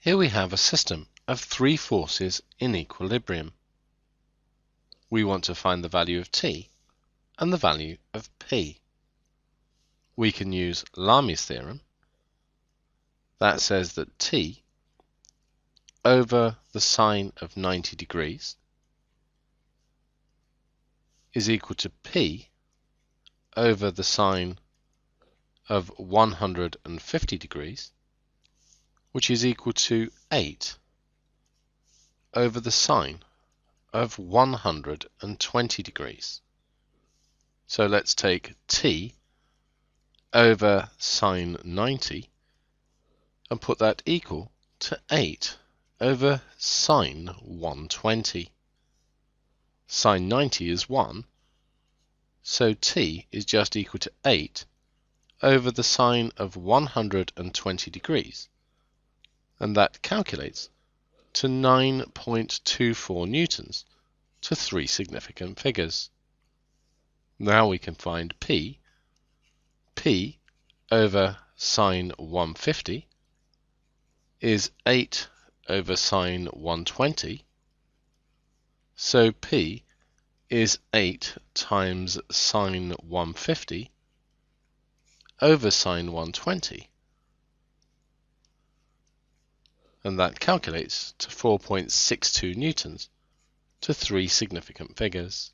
Here we have a system of three forces in equilibrium. We want to find the value of T and the value of P. We can use Lami's theorem. That says that T over the sine of 90 degrees is equal to P over the sine of 150 degrees, which is equal to 8 over the sine of 120 degrees. So let's take T over sine 90 and put that equal to 8 over sine 120. Sine 90 is 1, so T is just equal to 8 over the sine of 120 degrees, and that calculates to 9.24 newtons to three significant figures. Now we can find P. P over sine 150 is 8 over sine 120, so P is 8 times sine 150 over sine 120, and that calculates to 4.62 newtons to three significant figures.